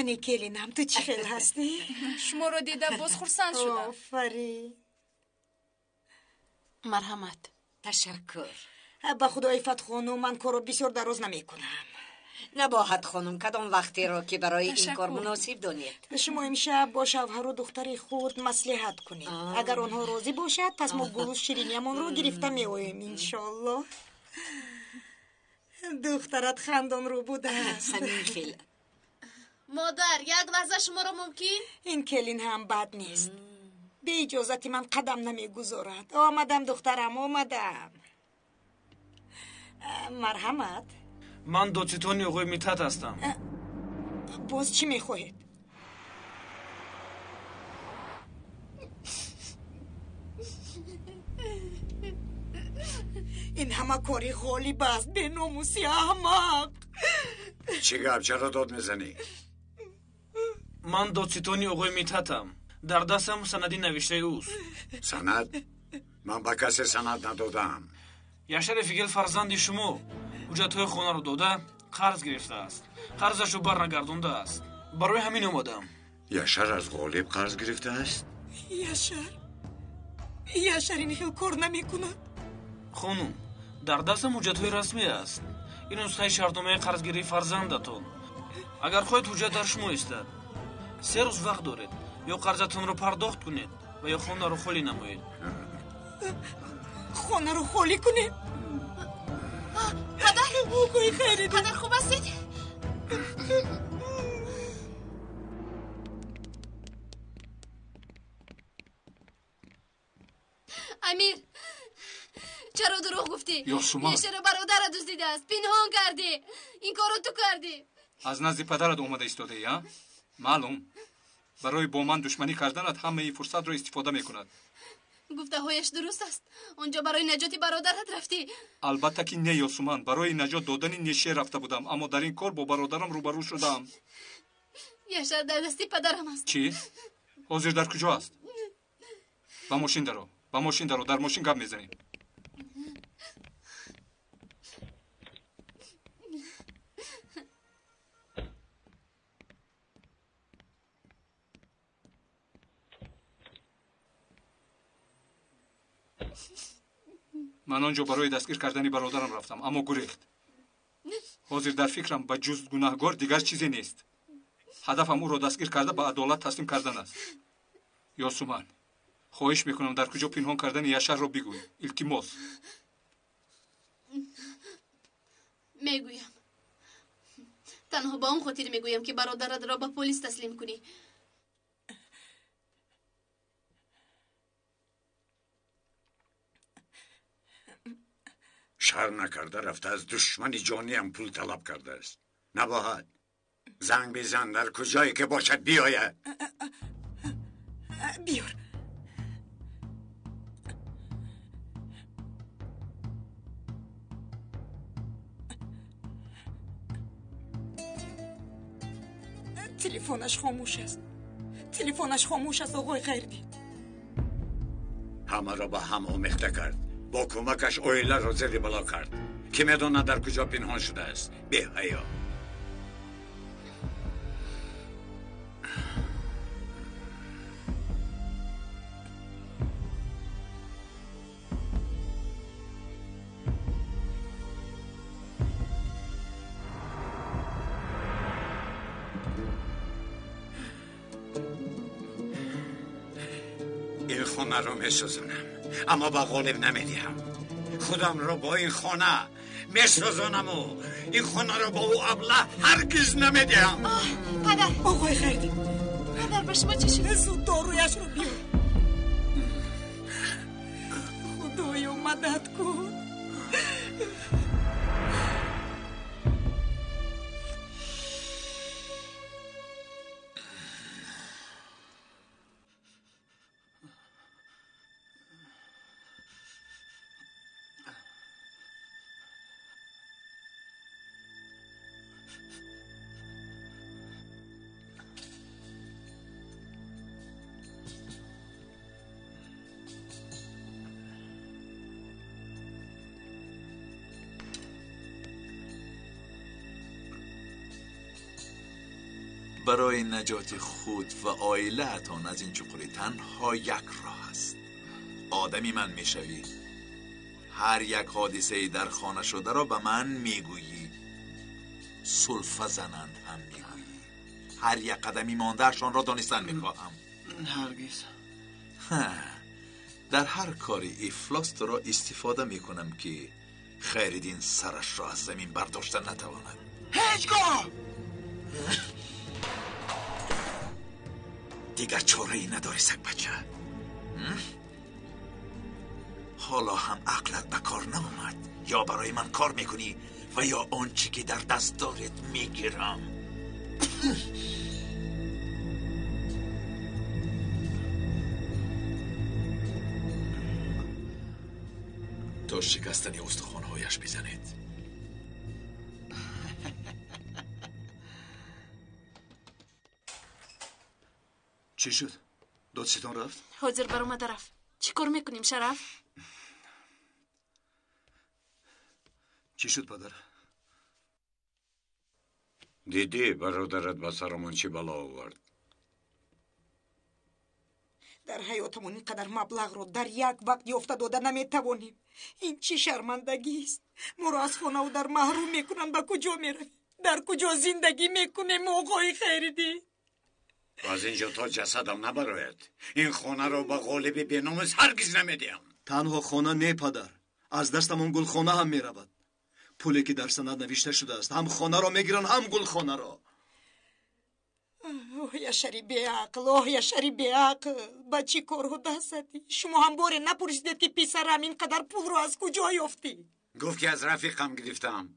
زنی کلینم تو چی خیلی هستی؟ شما رو دیدم باز خرسند شدم. آفرین. مرحمت. تشکر. با خدای فتح خانم من کارو بسیار دراز نمی کنم. نباهد خانم کدام وقتی را که برای این کار مناسب دانید. شما امشب با شوهر و دختر خود مصلحت کنید. اگر آنها راضی باشد پس ما گل و شیرینیمان رو گرفته می آییم انشالله. دخترت خندان رو بوده است. همین خیلی. مادر یک لحظه شما رو ممکن؟ این کلین هم بد نیست. به اجازتی من قدم نمیگذارد. آمدم دخترم آمدم. مرحمت. من دوچتونی اوغوی میتت هستم. باز چی میخواهید؟ این همه کاری خالی بست به ناموسی احمق. چی گپ چرا داد میزنی؟ من دوچتونی اوغوی میتتم. در دستم سندی نوشته اوست. سند؟ من با کسی سند ندادم. یاشر فیگل فرزندی شما حجتهای خانه رو داده قرض گرفته است. قرضش رو برنگردونده است. برای همین اومدم. یاشر از غالب قرض گرفته است؟ یاشر این خیل کار نمی کند. خانم در دستم حجتهای رسمی است. این نسخه شرطنامه قرضگیری فرزندتون. اگر خواهید حجت در شما استد 3 روز وقت دارید یا قرضتون رو پرداخت کنید و یا خانه رو خالی نمایید. خانه رو خالی کنید؟ پدر خوب هستید؟ امیر چرا دروغ گفتی؟ یاسومان یشر برادر دزدیده است. پنهان کردی. این کارو تو کردی. از نزد پدرت اومده ایستاده یا؟ معلوم برای با من دشمنی کردنت همه این فرصت رو استفاده میکند. گفته هایش درست است. اونجا برای نجات برادرت رفتی. البته که نه یاسومان، برای نجات دادن نشه رفته بودم، اما در این کار با برادرم روبرو شدم. یشر در دستی پدرم است. چی؟ حاضر در کجا است؟ با ماشین درو در ماشین گپ میزنیم. من آنجا برای دستگیر کردن برادرم رفتم اما گریخت. حاضر در فکرم به جز گناهکار دیگر چیزی نیست. هدفم او را دستگیر کرده به عدالت تسلیم کردن است. یاسومان خواهش میکنم در کجا پنهان کردن یاشر را بگوی. التماس. میگویم. تنها با اون خاطر میگویم که برادرت را به پلیس تسلیم کنی. شر نکرده رفته از دشمنی جانی هم پول طلب کرده است. نباید زنگ بزن در کجایی که باشد بیاید. بیار. تلفنش خاموش است آقای خیردین. همه را با هم آمیخته کرد. با کمکش اویله را زیر بلا کرد که میداند در کجا پنهان شده است. بی حیا. این خانه را میسازنم اما با غالب نمیدیم. خودم را با این خانه میسازنم و این خانه را با او ابله هرگز نمیدیم. پدر. آقای خیردین. پدر به شما چه شد؟ زود دارویش رو بیار. خدایا مدد کن. برای نجات خود و عائله‌تان از این چقوری تنها یک راه است. آدمی من میشوی، هر یک حادثه در خانه شده را به من میگویی، سلفه زنند هم میگویی، هر یک قدمی ماندهشان را دانستن میخواهم. هرگز. در هر کاری افلاس را استفاده میکنم که خیردین سرش را از زمین برداشتن نتواند. هیچگاه دیگر چاره ای نداری سگ بچه. حالا هم عقلت به کار نمومد، یا برای من کار میکنی و یا آنچه که در دست دارت میگیرم. تا شکستنی استخوان‌هایش بزنید. چی شد؟ دادستان رفت؟ حاضر بر اومده رفت. چی کار میکنیم شرف؟ چی شد پدر؟ دیدی برادرت به سرمون چی بلا آورد؟ در حیاتمون اینقدر مبلغ رو در یک وقت یافته داده نمیتوانیم. این چی شرمندگی است؟ ما را از خانه و در محروم میکنن. به کجا میرویم؟ در کجا زندگی میکنیم آقای خیردین؟ از اینجا تا جسدم نبراید این خانه رو به غالب بیناموس هرگز نمیدیم. تنها خانه نه پدر، از دستمون گل خانه هم میرود. پولی که در سند نوشته شده است، هم خانه را میگیرن هم گل خانه را. اوه یا شری بیعقل، اوه یا شری بیعقل. با چی کار دست زدی؟ شما هم باره نپرسیدید که پسرم اینقدر پول رو از کجا یافتی؟ گفت که از رفیقم گرفتم،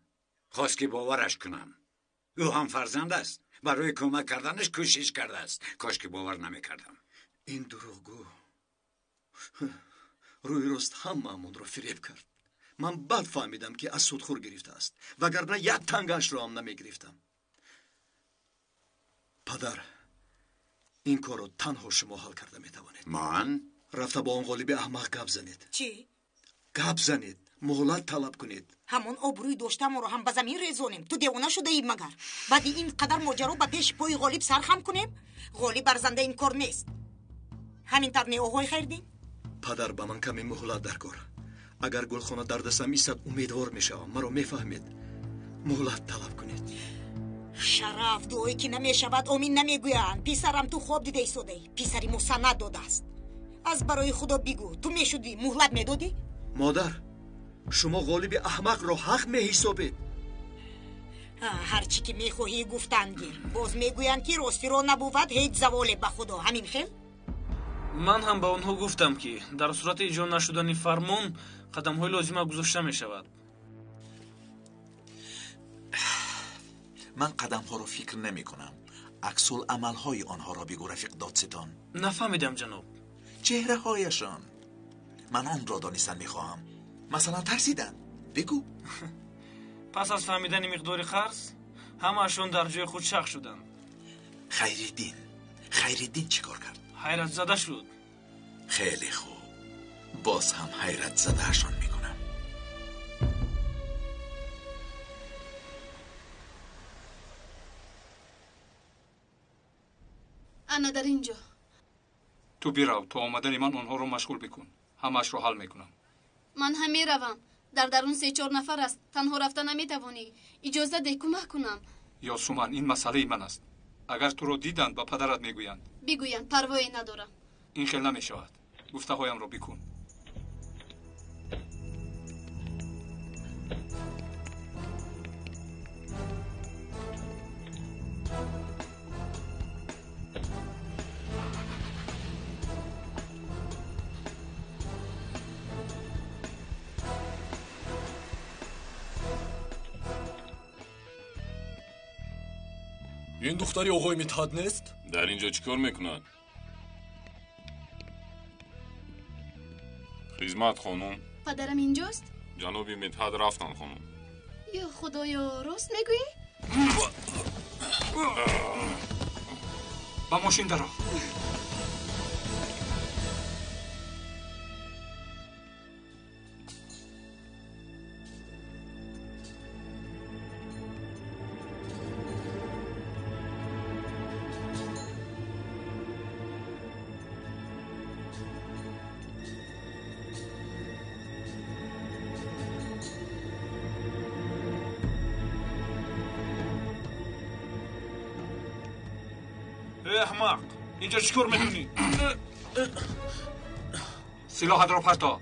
خواست که باورش کنم. او هم فرزند است، برای کمک کردنش کوشش کرده است. کاش که باور نمیکردم. این دروغگو روی راست هممون رو فریب کرد. من بعد فهمیدم که از سودخور گرفته است، وگرنه یک تنگش را هم نمیگرفتم. پدر، این کار رو تنها شما حل کرده میتوانید. من؟ رفته با اون غالب احمق گپ زنید. چی؟ گپ زنید، مهلت طلب کنید. همون آبروی داشتم رو هم به زمین ریزونیم. تو دیوانه شده ای مگر؟ بعد اینقدر ماجرا به پیش پای غالب سرخم کنیم؟ غالب برزنده این کار نیست. همین طور نه آقای خیردین؟ پدر به من کمی مهلت درکار. اگر گلخانه در دستم ایستد امیدوار میشم. مرا میفهمید. مهلت طلب کنید. شرف دویی که نمیشود امین نمیگویند. پسرم تو خواب دیده ایستاده ای. پسری مسند داده است. از برای خدا بگو تو میشدی مهلت میدادی؟ مادر، شما غالب احمق را حق میحسابید. هرچی که میخواهی گفتند گیر. باز میگویند که راستی را نبود هیچ زواله به خدا. همین خیل؟ من هم به آنها گفتم که در صورت اجرا نشدن فرمان قدم‌های لازمه گذاشته میشود. من قدم‌ها رو فکر نمی کنم، عکس العمل‌های آنها را بگو رفیق دادستان. نفهمیدم جناب. چهره هایشان. من آن را دانستن میخواهم. مثلا ترسیدن. بگو. پس از فهمیدن مقدار قرض همه‌شان در جای خود شق شدند. خیردین چی کار کرد؟ حیرت زده شد. خیلی خوب، باز هم حیرت زدهشان میکنم. انا در اینجا. تو بیرو، تو آمدن من آنها رو مشغول بکن. همش رو حل میکنم. من هم میروم. در درون 3-4 نفر است. تنها رفتن نمیتوانی. اجازه ده کمک کنم. یا سومن، این مسئله من است. اگر تو رو دیدند با پدرت میگویند. بگویند، پروایی ندارم. این خیلی نمیشود. گفته هایم رو بکن. این دختری آقای مدحت نیست؟ در اینجا چیکار میکنند؟ خدمت خانم. پدرم اینجاست؟ جناب مدحت رفتن خانم. یا خدایا، راست میگویی؟ با ماشین درو. احمق اینجا چیکار میکنی؟ سلاحت را پرتا.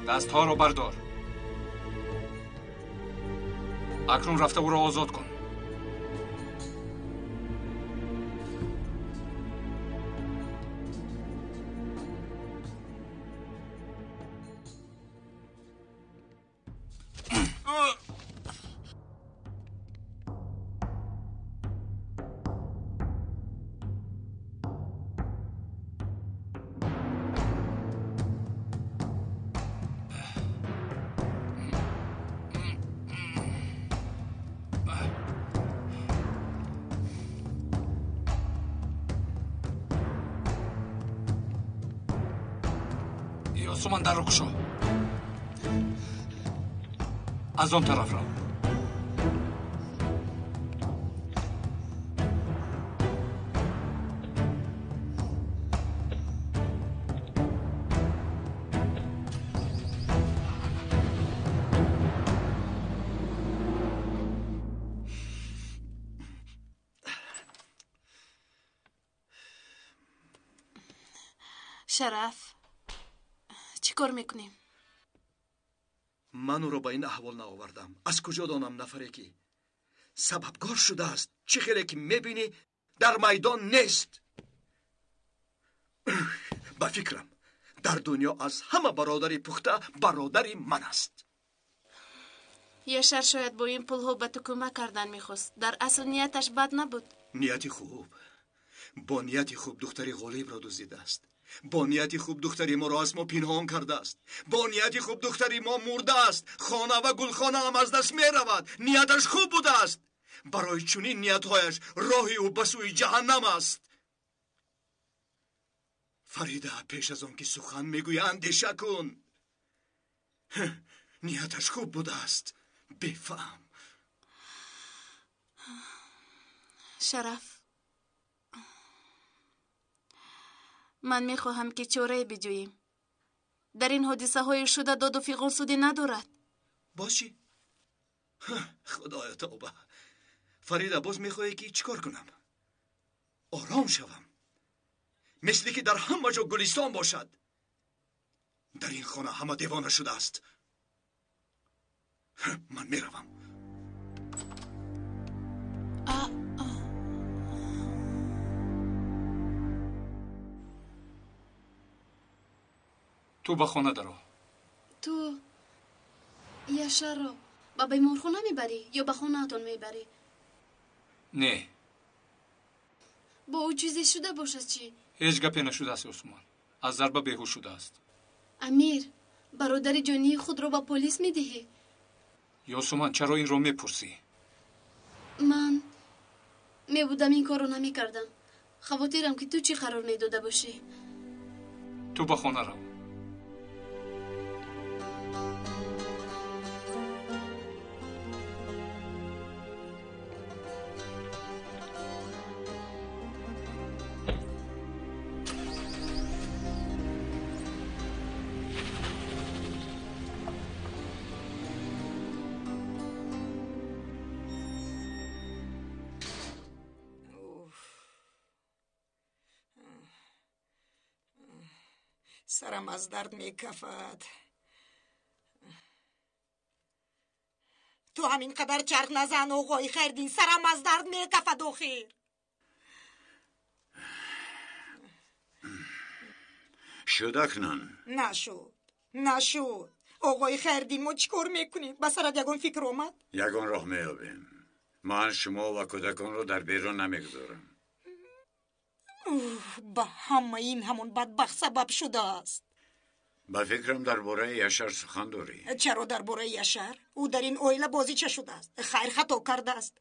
دستها را بردار. اکنون رفته او را آزاد کن. یاسومان در رو کشو. از آن طرف را. شرف چی کار میکنیم؟ من او را با این احوال نآوردم. از کجا دانم نفری که سببگار شده است چه خیره که میبینی در میدان نیست. با فکرم در دنیا از همه برادری پخته برادری من است. یشر شاید با این پول ها به تو کمک کردن میخواست. در اصل نیتش بد نبود. نیتی خوب. با نیتی خوب دختری غلیب را دزدیده است. با نیتی خوب دختری ما را از ما پنهان کرده است. با نیتی خوب دختری ما مرده است. خانه و گلخانه هم از دست می رود. نیتش خوب بوده است. برای چنین نیتهایش راهی او به سوی جهنم است. فریده پیش از آن که سخن میگوی اندیشه کن. نیتش خوب بوده است. بفهم. شرف من میخواهم که چاره بجوییم. در این حادثه های شده داد و فیغان سودی ندارد. باشی؟ خدایا توبه. فریده باز میخواهی که چیکار کنم؟ آرام شوم. مثلی که در همه جا گلستان باشد. در این خانه همه دیوانه شده است. من میروم. تو به خانه درو. تو یشر رو با بیمارخانه میبری یا به خانه اتون میبری؟ نه. با او چیزی شده باشد چی؟ هیچ گپی نشده است عثمان. از ضربه بیهوش شده است. امیر برادر جانی خود رو با پلیس میدهی؟ یاسومان چرا این رو میپرسی؟ من میبودم این کارو نمیکردم. خواطرم که تو چی قرار میداده باشی. تو به خانه رو. سرم از درد میکفد. تو همین قدر چرخ نزن آقای خیردین. سرم از درد میکفد آخیر. شد اکنون؟ نشد آقای خیردین. ما چیکار میکنیم؟ به سرت یگان فکر آمد؟ یگان راه میابیم. من شما و کودکان رو در بیرون نمیگذارم. به همه این همون بدبخت سبب شده است. با فکرم درباره یشر سخن داری. چرا درباره یشر؟ او در این اویله بازی چه شده است؟ خیر خطا کرده است.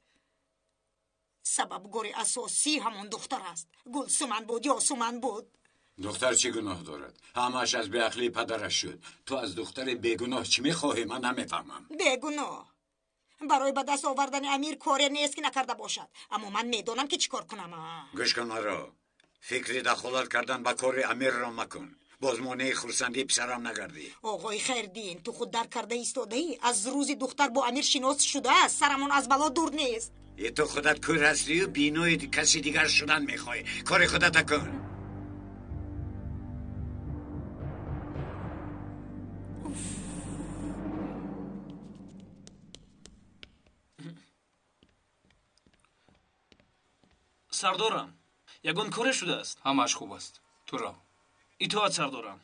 سببگار اساسی همون دختر است. گلسومن بود یا سومن بود. دختر چی گناه دارد؟ همش از بیعقلی پدرش شد. تو از دختر بیگناه چی میخواهی؟ من نمیفهمم. بیگناه برای به دست آوردن امیر کاری نیست که نکرده باشد. اما من میدانم که چیکار کنم. گوش کن مرا. فکری دخالت کردن با کار امیر را مکن. باز مانع خورسندی پسرم نگردی. آقای خیردین تو خود در کرده ایستاده ای؟ از روز دختر با امیر شناس شده است، سرمون از بلا دور نیست. یه تو خودت کور هستی و بینوی کسی دیگر شدن میخوای. کار خودت کن. سردارم یگان کاره شده است. همش خوب است. تو را ایتوات سردارم.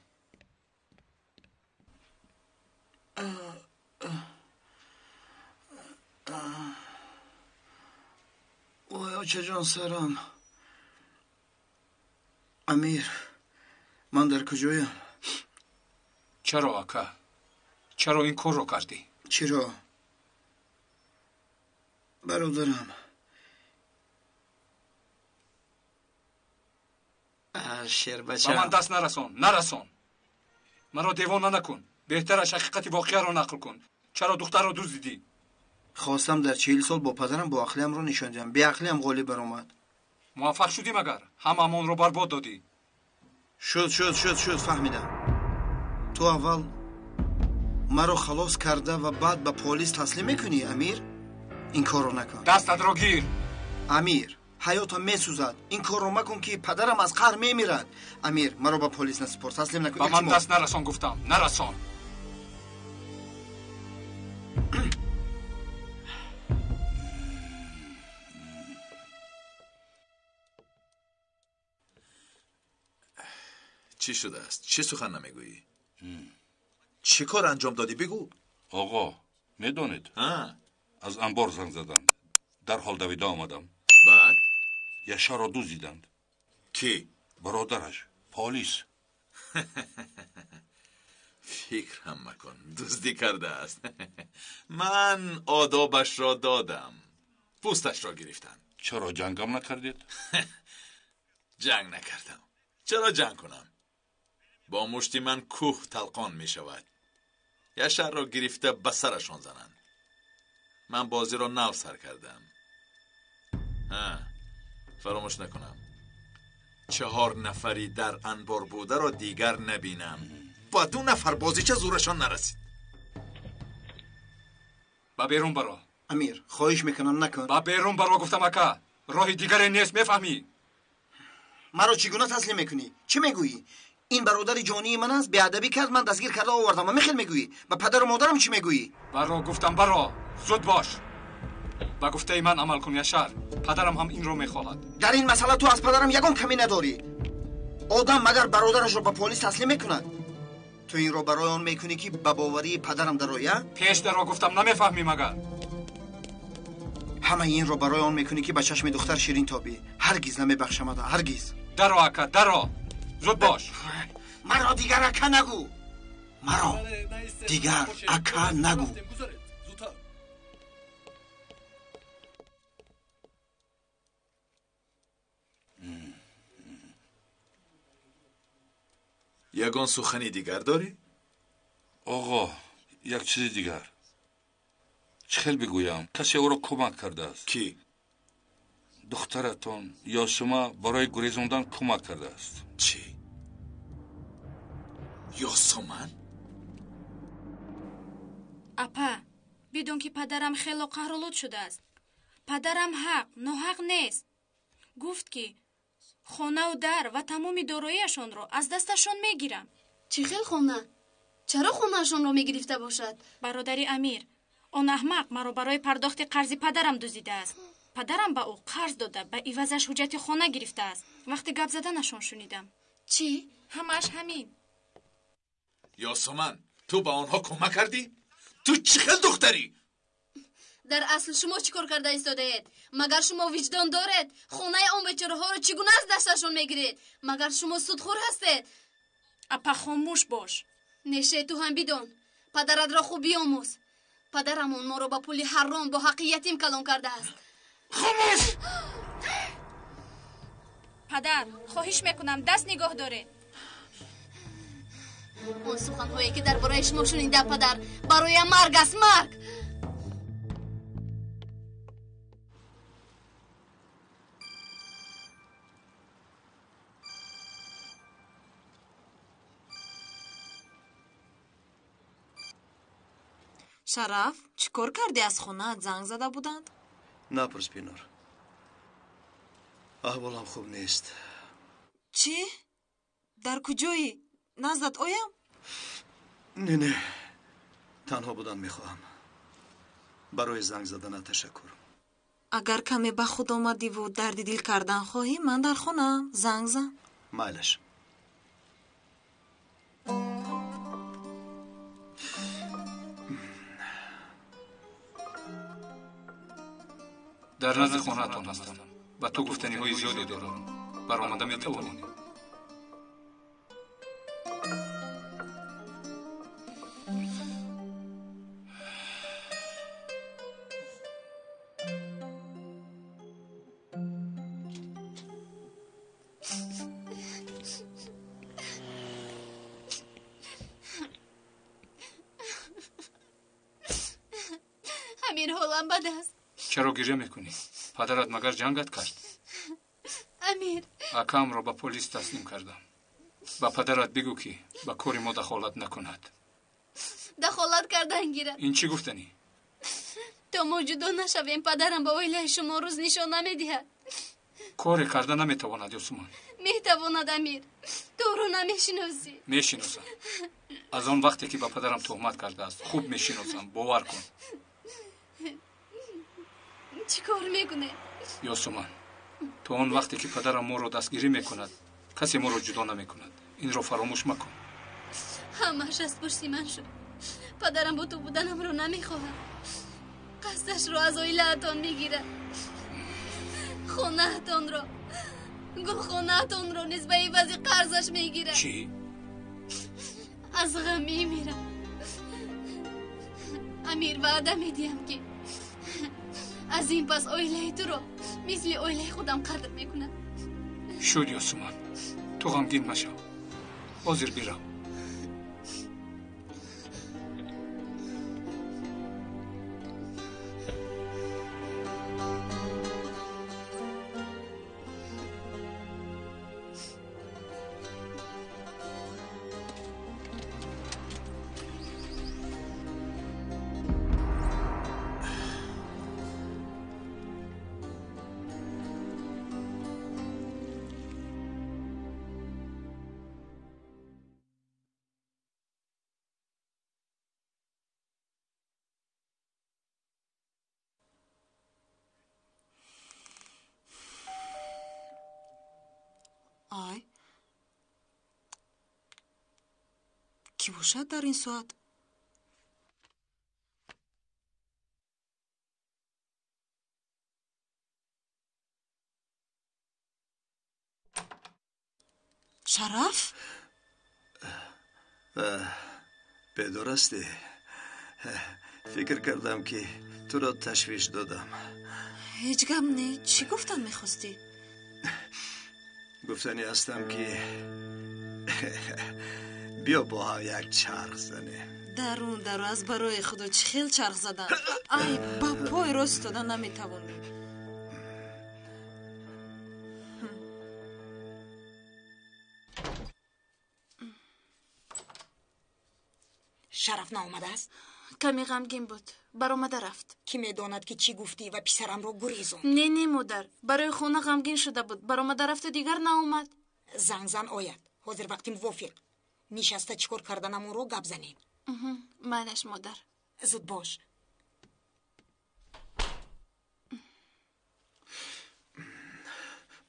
وای چه جان سرم. امیر من در کجایم؟ چرا آکا؟ چرا این کار رو کردی؟ چرا؟ برادرم شیر بچه با من دست نرسان. مرا دیوانه نکن. بهترش حقیقت واقعه را نقل کن. چرا دختر را دزدیدی؟ خواستم در 40 سال با پدرم با عقلیم رو نشان دهم. بی عقلیم غالب برآمد. موفق شدی مگر؟ هممان رو برباد دادی. شد فهمیدم. تو اول مرا خلاص کرده و بعد به پلیس تسلیم میکنی امیر؟ این کار رو نکن. دستت را گیر. امیر حیاتم میسوزد. این کار رو مکن که پدرم از قهر میمیرد. امیر مرا به پلیس نسپار. تسلیم نکن. با من دست نرسان گفتم. نرسان. چی شده است؟ چه سخن نمیگویی؟ چه کار انجام دادی بگو. آقا میدونید از انبار زنگ زدند. در حال دویده آمدم. بعد یشا را دزدیدند. کی؟ برادرش پلیس. فکر هم مکن دزدی کرده است. من آدابش را دادم. پوستش را گرفتن. چرا جنگم نکردید؟ جنگ نکردم. چرا جنگ کنم؟ با مشتی من کوه تلقان می شود. یشر را گرفته به سرشان زنند. من بازی را نو سر کردم. فراموش نکنم 4 نفری در انبار بوده را دیگر نبینم. با 2 نفر بازیچه زورشان نرسید. با بیرون برو. امیر خواهش میکنم نکن. با بیرون برو گفتم اکا. راه دیگری نیست میفهمی؟ مرا چگونه تسلیم میکنی؟ چه میگویی؟ این برادر جانی من است. بیادبی کرد من دستگیر کرده آوردم. و میخیل میگویی؟ به پدر و مادرم چی میگویی؟ برو گفتم برو. زود باش. با گفته من عمل کن یشر. پدرم هم این رو میخواهد. در این مسئله تو از پدرم یگان کمی نداری. آدم مگر برادرش رو به پلیس تسلیم میکند؟ تو این رو برای آن میکنی که به باوری پدرم درآید؟ پیش درو گفتم نمیفهمی مگر؟ همه این رو برای آن میکنی که به چشم دختر شیرین تابی. هرگز نمیبخشم. هرگز. درو اکا درو. زود باش. مرا دیگر اکا نگو. مرا دیگر اکا نگو. یگان سخنی دیگر داری؟ آقا یک چیز دیگر. چخیل بگویم کسی او را کمک کرده است. کی؟ دخترتان یاسما برای گریزاندن کمک کرده است. چی؟ یاسمن؟ اپا بدون که پدرم خیلی قهرالود شده است. پدرم حق ناحق نیست. گفت که خانه و در و تمام داراییشان را از دستشان میگیرم. چی خیل خانه؟ چرا خانهشان را میگرفته باشد؟ برادری امیر آن احمق مرا برای پرداخت قرض پدرم دزدیده است. پدرم به او قرض داده به عوضش حجت خانه گرفته است. وقتی گپ زدنشان شنیدم. چی؟ همش همین. یاسمن تو به آنها کمک کردی؟ تو چی خیل دختری؟ در اصل شما چیکار کرده ایستاده اید؟ مگر شما وجدان دارید؟ خانه آن بیچاره ها رو چگونه از دستشون میگیرید؟ مگر شما سودخور هستید؟ اپا خاموش باش. نشه تو هم بدون. پدرت را خوب بیاموز. پدرمون ما رو با پول حرام با حق یتیم کلان کرده است. خاموش! پدر خواهش میکنم دست نگاه داره. اون سخنهایی که درباره شما شنیده پدر برای مرگ است. مرگ. شرف چیکار کردی؟ از خونه زنگ زده بودند؟ نپرس پینار. احوالم خوب نیست. چی؟ در کجایی؟ نزدت آیم؟ نه تنها بودن میخواهم. برای زنگ زدن تشکر. اگر کمی به خود آمدی و درد دل کردن خواهی من در خونم. زنگ زن. مایلش. در نزد خانه‌تان هستم. با تو گفتنی‌های زیادی دارم. برآمده می‌توانی. امیر حالم بد است. چرا گریه میکنی؟ پدرت مگر جنگت کرد؟ امیر اکام را به پلیس تسلیم کردم. با پدرت بگو که با کاری ما دخالت نکند. دخالت کردن گیرد. این چی گفتنی؟ تا ما جدا نشویم پدرم با اویله شما روز نشان نمیدهد. کاری کرده نمیتواند عثمان. میتواند امیر. تو رو نمیشناسی. میشناسم. از آن وقتی که با پدرم تهمت کرده است خوب میشناسم. باور کن. چی کار میکنه؟ یاسمان تو آن وقتی که پدرم ما رو دستگیری میکند کسی ما رو جدا نمیکند. این رو فراموش مکن. همش از پشت من شد. پدرم با تو بودنم رو نمیخواهد. قصدش رو از اویله‌تان میگیرد. خونه‌تان رو گلخونه‌تان رو نسبت عوضی قرضش میگیرد. چی؟ از غم میمیرم. امیر وعده میدیم که از این پس اویله تو رو مثل اویله خودم قدر میکنم. شد یاسمان تو غمگین مشو. حاضر بیرم. آی کی باشد در این ساعت؟ شرف؟ به درستی فکر کردم که تو را تشویش دادم. هیچ غم نه. چی گفتن میخواستی؟ گفتنی هستم که بیا با هم یک چرخ زنه. درون از برای خدا چی خیل چرخ زدن. ای با پای راست دادن نمیتوانی. شرف ناآمده است؟ کمی غمگین بود. برآمده رفت. کی میداند که چی گفتی و پسرم رو گریزون؟ نه مادر. برای خونه غمگین شده بود. برآمده رفت دیگر ناآمد. زنگ زن آید. حاضر وقتی موافق. نشسته چیکار کردنمون رو گپ زنیم. مالش مادر. زود باش.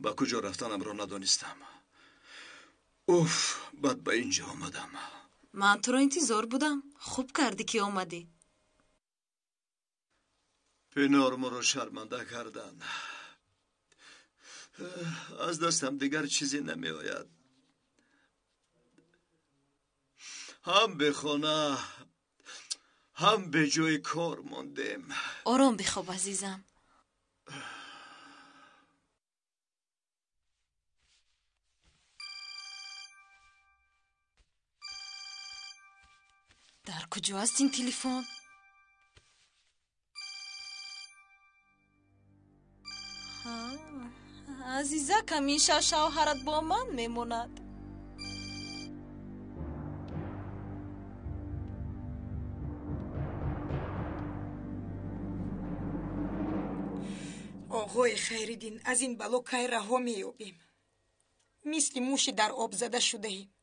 با کجا رفتنم رو ندانستم. اوف بعد به اینجا آمدم. من تو رو انتظار بودم. خوب کردی که آمدی. پینار ما رو شرمنده کردن. از دستم دیگر چیزی نمی آید. هم به خانه هم به جای کار ماندیم. آرام بخواب عزیزم. در کجا است این تلفن؟ عزیزک همیشه شوهرت با من میموند. آقای خیریدین از این بلو کی رها می‌یابیم؟ مثل موشی در آب زده شده ایم.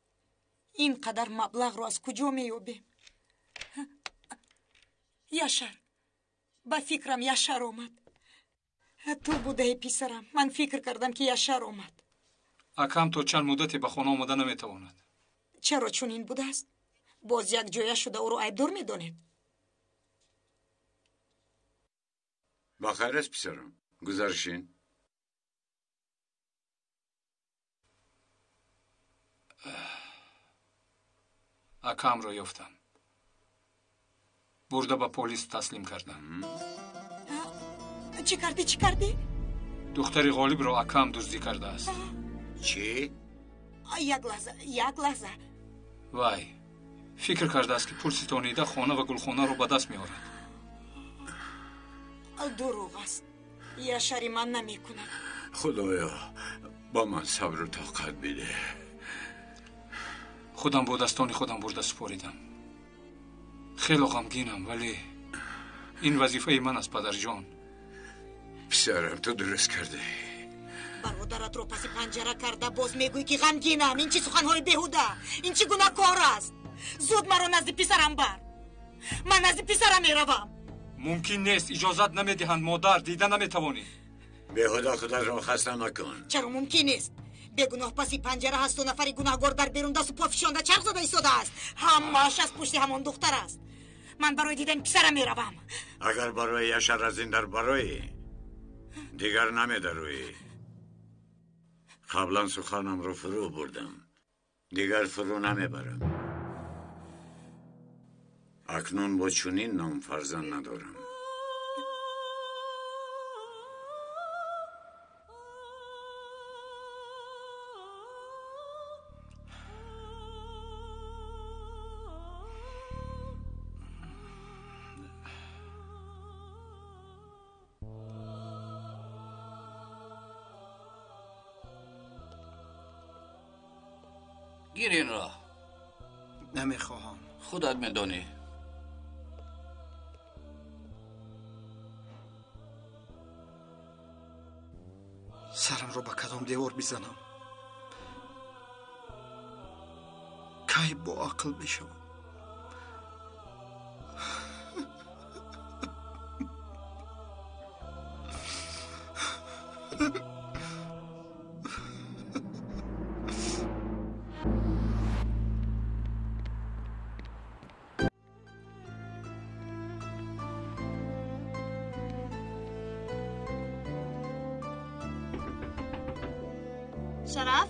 اینقدر مبلغ رو از کجا می‌یابیم؟ یاشار، با فکرم یاشار آمد. تو بوده پسرم. من فکر کردم که یاشار آمد. акам то чанд муддате ба хона омада наметавонад. چرا چون این بوده است؟ باز یک جایه شده او رو عیبدار می‌دانید. بخیر است پسرم. گذارشین. акамро ёфтам. бурда ба полис таслим кардам. چی کردی؟ духтари ғолибро акам дуздӣ кардааст. چی؟ یک لحظه. вай фикр кардааст ки пул ситонида хона ва гулхонаро ба даст меорад. دروغ است. یاشاری من نمی‌کند. خدایا با من صبر و طاقت بده. خودم با دستانی خودم برده سپاریدم. خیلی غمگینم ولی این وظیفه من است پدر جان. پسرم تو درست کرده. برادرت رو پس پنجره کرده باز میگویی که غمگینم. این چی سخنهای بیهوده؟ این چی گناهکار است؟ زود مرا نزد پسرم بر. من نزد پسرم میروم. ممکن نیست. اجازت نمیدهند مادر. دیده نمیتوانی. بیهوده خودت را خسته مکن. چرا ممکن نیست؟ بگناه پسی پنجره هست و نفری گناهگار در بیرون دست و پا فشانده چرخ زده ایستاده است. همه‌اش از پشت همان دختر است. من برای دیدن پسرم میروم. اگر برای یاشار از این در برای دیگر نمیدروی. قبلا سخنم رو فرو بردم. دیگر فرو نمیبرم. اکنون با چنین نام فرزند ندارم. گیر این را. نمیخواهم. خودت میدانی. سرم رو با کدام دیوار بزنم؟ کی با عقل بشم؟ شرف؟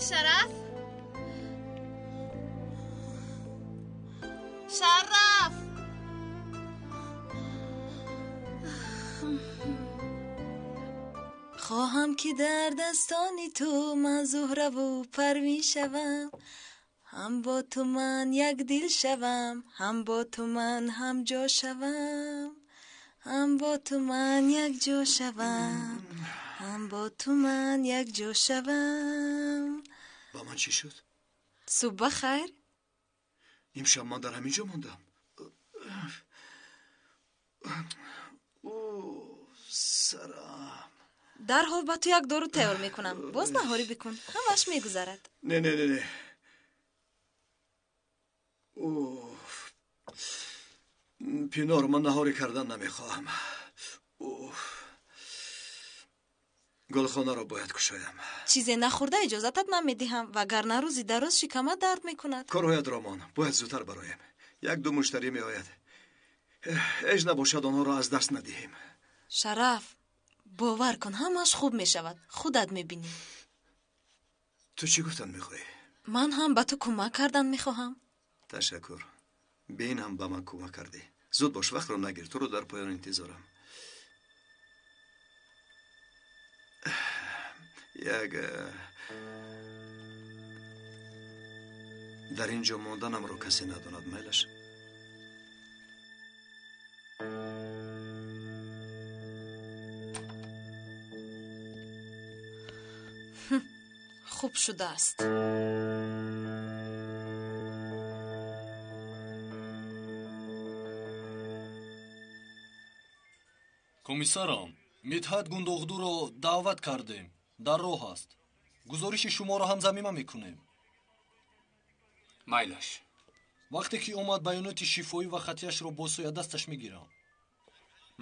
شرف؟ شرف؟ خواهم که در دستانی تو من زهره و پروین شوم. هم با تو من یک دل شوم. هم با تو من هم جا شوم. هم با تو من یک جا شوم. هم با تو من یک جا شوم. با من چی شد؟ صبح بخیر. امشب من در همینجا ماندم. سرم. در حال با تو یک دارو تیار میکنم. باز نهاری بکن. همش میگذرد. نه. پینار من نهاری کردن نمیخواهم. گلخانه را باید کشایم. چیزی نخورده اجازتت نمیدهم وگرنه روزی دراز شکمت درد میکند. کارهایت رامان باید زودتر برایم. یک دو مشتری میآید. اج نباشد آنها را از دست ندهیم. شرف باور کن همش خوب میشود. خودت میبینی. تو چی گفتن میخوایی؟ من هم به تو کمک کردن میخواهم. تشکر. بین هم به من کمک کردی. زود باش وقت رو نگیر. تو رو در پایان انتظارم. یک در اینجا ماندنم رو کسی نداند میلش. خوب شده است. комиссарам, Мидҳат Гундоғдуро даъват кардем. Дар роҳ аст. гузориши шуморо ҳамзамима мекунем. майлаш. вақте ки омад баёноти шифоӣ ва хатияшро бо соядасташ мегирам.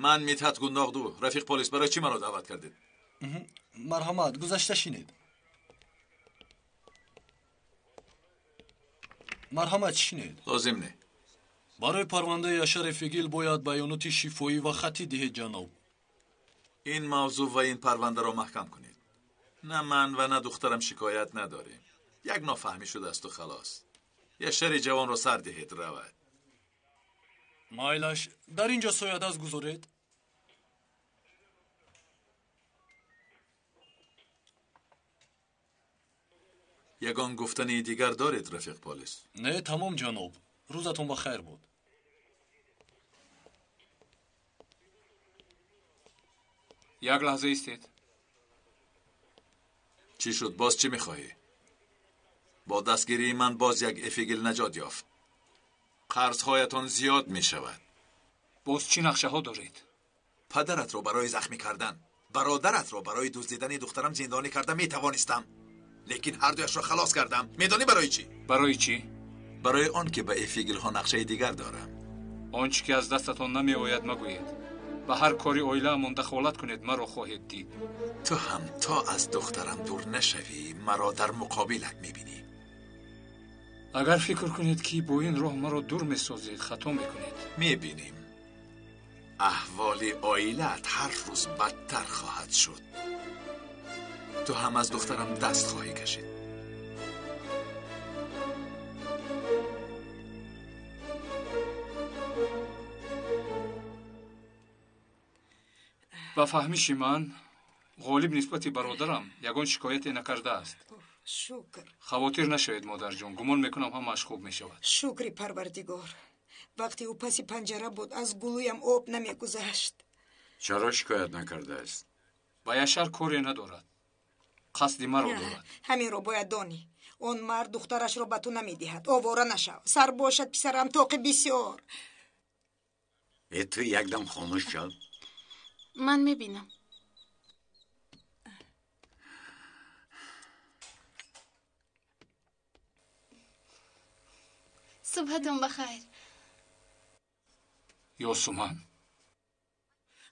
ман Мидҳат Гундоғду, рафиқ полис, барои чӣ маро даъват кардед? марҳамат, гузашта шинед. марҳамат шинед. лозим не. барои парвандаи Яшари Фигил бояд баёноти шифоӣ ва хатӣ диҳед ҷаноб. ин мавзӯъ ва ин парвандаро маҳкам кунед. на ман ва на духтарам шикоят надорем. як нофаҳмӣ шудасту халос. Яшари ҷавонро сар диҳед равад. майлаш, дар ин ҷо соядаст гузоред. ягон гуфтани дигар доред рафиқ полис? не, тамом ҷаноб. рӯзатон ба хайр буд. як лаҳза истед. чӣ шуд? боз чӣ мехоҳӣ? бо дастгирии ман боз як эфигил наҷот ёфт. қарзҳоятон зиёд мешавад. боз чӣ нақшаҳо доред? падаратро барои захмӣ кардан, бародаратро барои дуздидани духтарам зиндонӣ карда метавонистам. лекин ҳардуяшро халос кардам. медонӣ барои чӣ? барои чӣ? барои он ки ба эфигилҳо нақшаи дигар дорам. он чӣ ки аз дастатон намеояд магӯед. ба ҳар кори оилаамон дахолат кунед, маро хоҳед дид. ту ҳам то аз духтарам дур нашавӣ, маро дар муқобилат мебинӣ. агар фикр кунед ки бо ин роҳ маро дур месозед, хато мекунед. мебинем аҳволи оилаат ҳар рӯз бадтар хоҳад шуд. ту ҳам аз духтарам даст хоҳӣ кашид. ба фаҳмиши ман ғолиб нисбати бародарам ягон шикояте накардааст. шукр. хавотир нашавед модарҷон, гумон мекунам ҳамааш хуб мешавад. шукри парвардигор. вақте ӯ паси панҷара буд, аз гулӯям об намегузашт. чаро шикоят накардааст? ба Яшар коре надорад. қасди маро дорад. ҳаминро бояд донӣ. он мард духтарашро ба ту намедиҳад. овора нашав. сар бошад писарам, тоқи бисёр. ту якдам хомӯш шав. من میبینم. صبحتون بخیر. یاسومن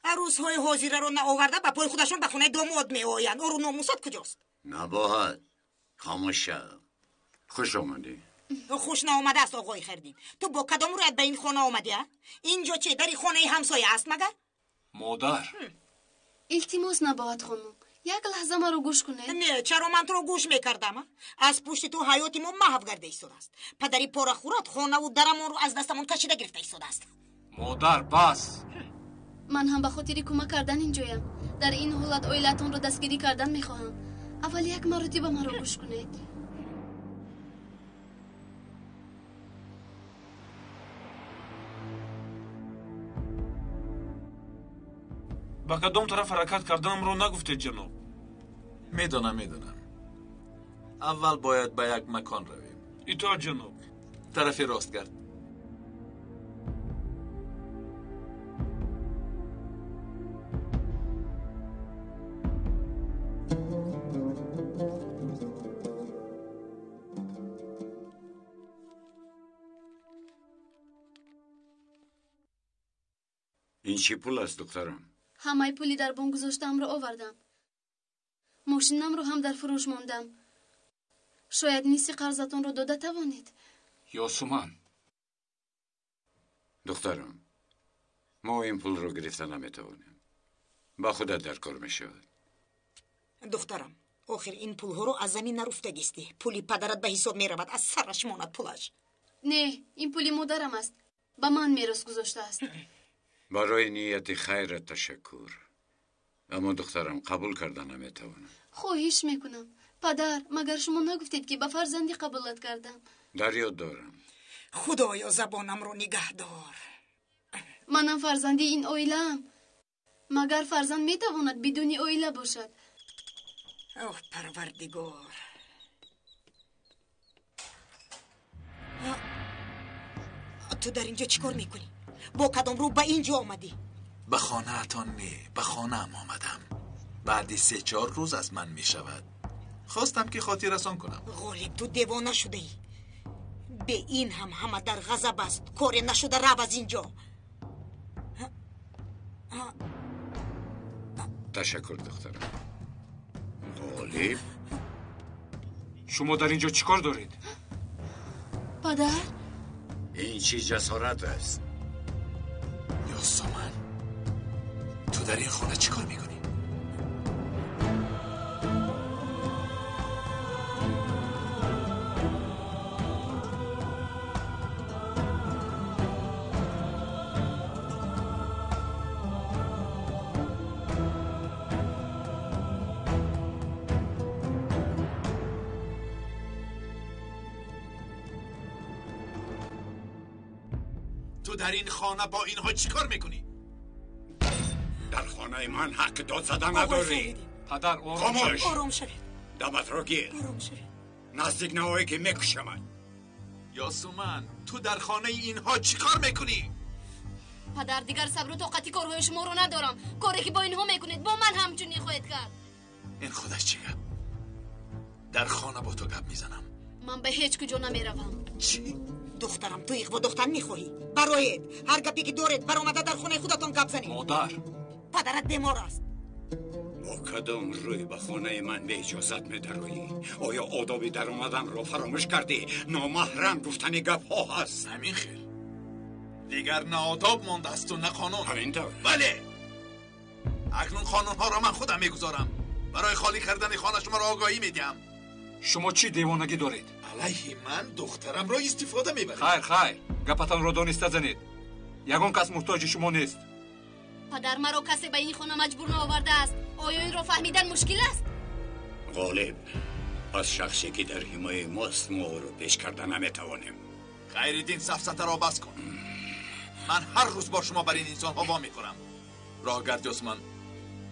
عروس‌های حاضره رو نآورده با پای خودشون به خونه داماد میآیند. او رو ناموسات کجاست؟ نباید. خاموش شو. خوش آمدی. خوش نآمده است آقای خردین. تو با کدام رویت به این خانه آمدی؟ اینجا چه دری خانه همسایه است مگر؟ مادر التماس نباید خانم. یک لحظه ما رو گوش کنه. نه، چرا من تو رو گوش میکردم؟ از پشت تو حیاتی ما محو گرده ایستاده است. پدری پاره خورد خانه و درمون رو از دستمون کشیده گرفته ایستاده است. مادر بس. من هم به خاطر کمک کردن اینجایم. در این حالت اویلتون رو دستگیری کردن میخواهم. اول یک مرتبه ما رو گوش کنید. ба кадом тараф ҳаракат карданамро нагуфтед ҷаноб? медонам. аввал бояд ба як макон равем. итоат ҷаноб. тарафи рост гард. ин чӣ пул аст духтарам? همه پولی در بانک گذاشتم رو آوردم. ماشینم رو هم در فروش ماندم. شاید نیسی قرضتون رو داده توانید. یاسومن دخترم ما این پول رو گرفته نمیتوانیم. با خودت در کار میشود. دخترم آخر این پول ها رو از زمین نرفتگیستی. پولی پدرت به حساب میرود. از سرش ماند پولش. نه، این پولی مادرم است. با من میراث گذاشته است. برای نیت خیرت تشکر. اما دخترم قبول کرده نمیتوانم. خواهش میکنم. پدر مگر شما نگفتید که به فرزندی قبولت کردم؟ در یاد دارم. خدایا زبانم رو نگه دار. منم فرزندی این اویلم. مگر فرزند میتواند بدون اویله باشد؟ اوه پروردگار. تو در اینجا چیکار میکنی؟ با کدام رو به اینجا آمدی؟ به خانه اتان نه، به خانه ام آمدم. بعدی 3-4 روز از من می شود. خواستم که خاطر رسان کنم. غالب تو دیوانه شده ای. به این همه در غضب است. کاری نشده رو از اینجا. تشکر دخترم. غالب شما در اینجا چیکار دارید؟ پدر؟ این چی جسارت است؟ یاسمن، تو در این خانه چیکار میکنی؟ تو در این خانه با اینها چیکار میکنی؟ در خانه من حق داد زدن نداری. پدر خاموش. آروم شوید. دمت رو گیر. آروم شوید. نزدیک نهایی که میکشمد. یاسمن، تو در خانه اینها چیکار میکنی؟ پدر دیگر صبر و طاقتی کارهای شما رو ندارم. کاری که با اینها میکنید با من همچنین خواهید کرد. این خودش چی گپ؟ در خانه با تو گپ میزنم. من به هیچ کجا نمیروم. چی؟ دخترم تو ایق و دختر میخواهی برایت هر گپی که دارید برآمده در خونه خودتون گپ زنید. مادر، پدرت بیمار است. با کدام روی به خانه من به اجازت میدروی؟ آیا آدابی در اومدن رو فراموش کردی؟ نامحرم گفتن گپ ها هست. همین خیر. دیگر نه آداب مانده است و نه قانون. همین طور. بله. اکنون قانون ها را من خودم میگذارم. برای خالی کردن خانه شما را آگاهی میدم. شما چی دیوانگی دارید؟ علیه من دخترم را استفاده میبرید. خیر گپتان را دانسته زنید. یگان کس محتاج شما نیست. پدر مرا کسی به این خانه مجبور نآورده است. آیا این را فهمیدن مشکل است؟ غالب، از شخصی که در حمایه ماست ما رو پیش کردن نمیتوانیم. خیرالدین سفسطه را بس کن. من هر روز با شما بر این انسان ها وا میکنم. راه گرد یاسمن،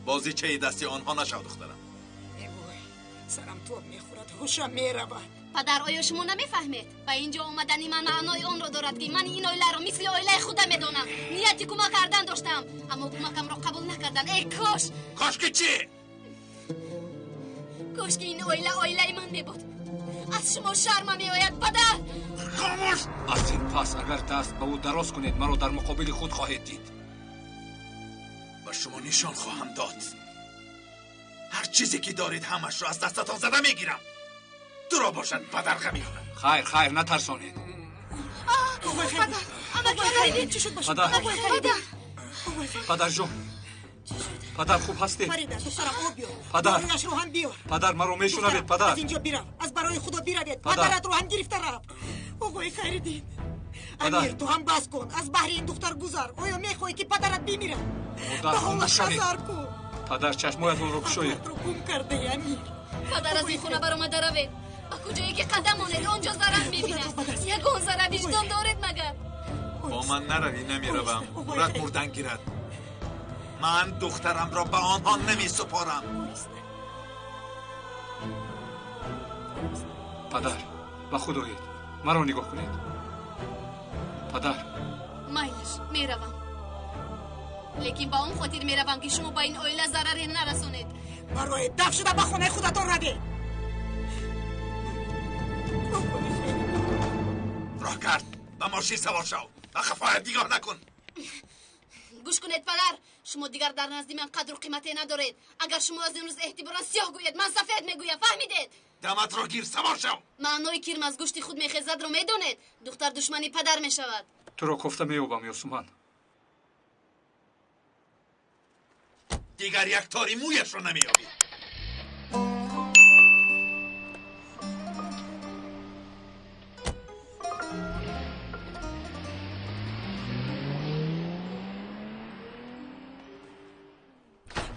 بازی چه دستی آنها نشو دخترم. سرم تو میخورد، هوشم میرود. پدر آیا شما نمیفهمید؟ به اینجا آمدنی من معنای آن را دارد که من این آیله را مثل آیله خودم میدانم. نیتی کمک کردن داشتم اما کمکم را قبول نکردن. ای کاش. کاش که چی؟ کاش که این آیله من میبود. از شما شرم میآید پدر. خاموش. از این پس اگر دست به او دراز کنید مرا در مقابل خود خواهید دید. به شما نشان خواهم داد. هر چیزی که دارید همش رو از دستتان زده میگیرم. درا باشد پدر غمی کنم. خیر نترسانید. پدر جون، پدر خوب هستی؟ پدر پدر مرا میشنوید؟ پدر از اینجا بیرو، از برای خدا بیروید. پدرت رو هم گرفته رفت. آقای خیرالدین، امیر تو هم بس کن. از بحر این دختر گذر. آیا میخوای که پدرت بمیره؟ به حالش نظر کن. پدر چشمایتون رو بشویید. رو گم کرده امیر. پدر از این خونه برآمده روید. با کجایی که قدم آنید آنجا ضرر میبیند. یگان ذره وجدان دارید مگر؟ با من نروی نمیروم. مورد مردن گیرد. من دخترم را به آنها نمی سپارم. پدر به خود آیید، مرا نگاه کنید. پدر مایلش میروم، لیکن با اون خاطر میروم که شما با این آیله ضرری نرسونید. برای دفع شده به خونه خودتون روید. راه کرد به ماشین سوار شو. به خفایت دیگاه نکن. گوش کنید پدر، شما دیگر در نزد من قدر و قیمتی ندارید. اگر شما از امروز اعتبارا سیاه گوید من سفید میگویم. فهمیدید؟ دمت را گیر سوار شو. معنای کرم از گوشت خود میخیزد رو میدونید. دختر دشمنی پدر میشود. تو را گفته میوبم یاسمن. دیگر یک تاری مویش رو نمیابی.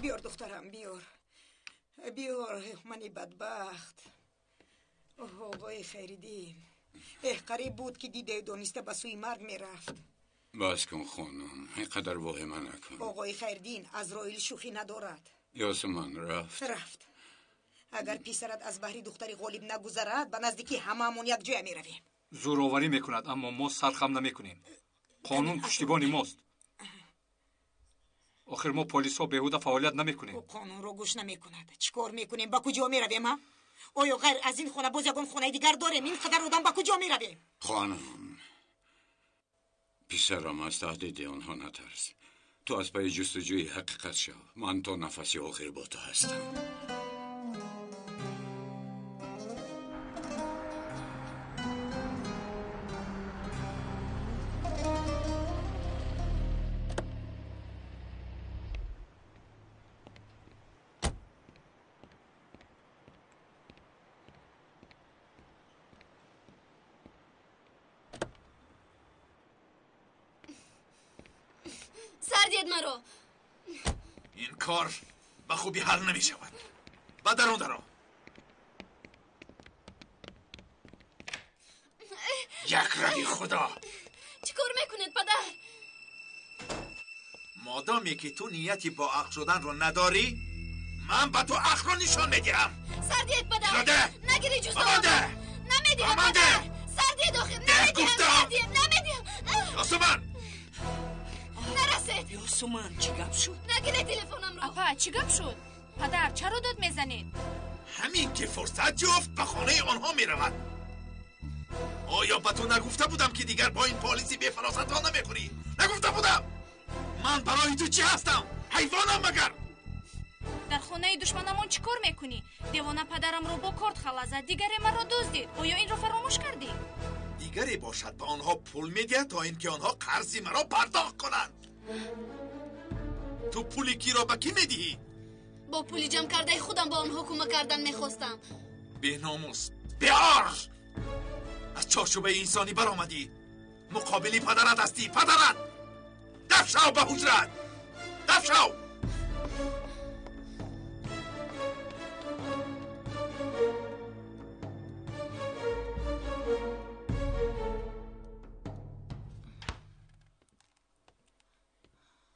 بیار دخترم بیار منی بدبخت. آقای خیرالدین، قریب بود که دیده دانسته به سوی مرگ میرفت. بس کن خانم، اینقدر واهمه نکن. آقای خیرالدین عزراییل شوخی ندارد. یاسمن رفت. اگر پیسرت از بحری دختری غالب نگذرد به نزدیکی هممون یک جای میرویم. زورآوری میکند اما ما سرخم نمیکنیم. قانون پشتیبان ماست. آخر ما پلیس ها بهوده فعالیت نمیکنیم. او قانون رو گوش نمیکند. چیکار میکنیم؟ با کجا میرویم ها؟ آیا غیر از این خونه باز یگان خونه دیگر داریم؟ این قدر آدم با کجا میرویم؟ خانم، پسرم از تهدید آنها نترس. تو از پای جستجوی حقیقت شو. من تا نفسی آخر با تو هستم. سردید مرا. این کار به خوبی حل نمی شود. با درون درو. یک رای خدا. چیکار میکنید پدر؟ مادامی که تو نیتی با عقل شدن رو نداری، من به تو عقل رو نشان میدیم. سردید پدر. شده؟ نگیری جوزا. آمانده. نمیدیم پدر. سردید آخر نمیدیم. نمیدیم. آسمان. نرسید. یاسومان چی گپ شد؟ نگیری تلفنم رو. اپا چی گپ شد؟ پدر چرا داد میزنید؟ همین که فرصت جفت به خانه آنها میرود. آیا به تو نگفته بودم که دیگر با این پالیسی به فراست ها نمیخوری؟ نگفته بودم؟ من برای تو چی هستم؟ حیوانم مگر؟ در خانه دشمنمون چیکار میکنی؟ دیوانه پدرم رو با کارت خلا زد، دیگری من رو دزدید. آیا این رو فراموش کردی؟ دیگری باشد به آنها پول میده تا اینکه آنها قرضی مرا پرداخت کنند. تو پولی کی را به کی میدهی؟ با پولی جمع کرده خودم با آنها کمک کردن میخواستم. به ناموس، بیار! از چارچوبه انسانی برآمدی. مقابلی پدرت هستی. پدرت دفع شو به حجرت. دفع شو.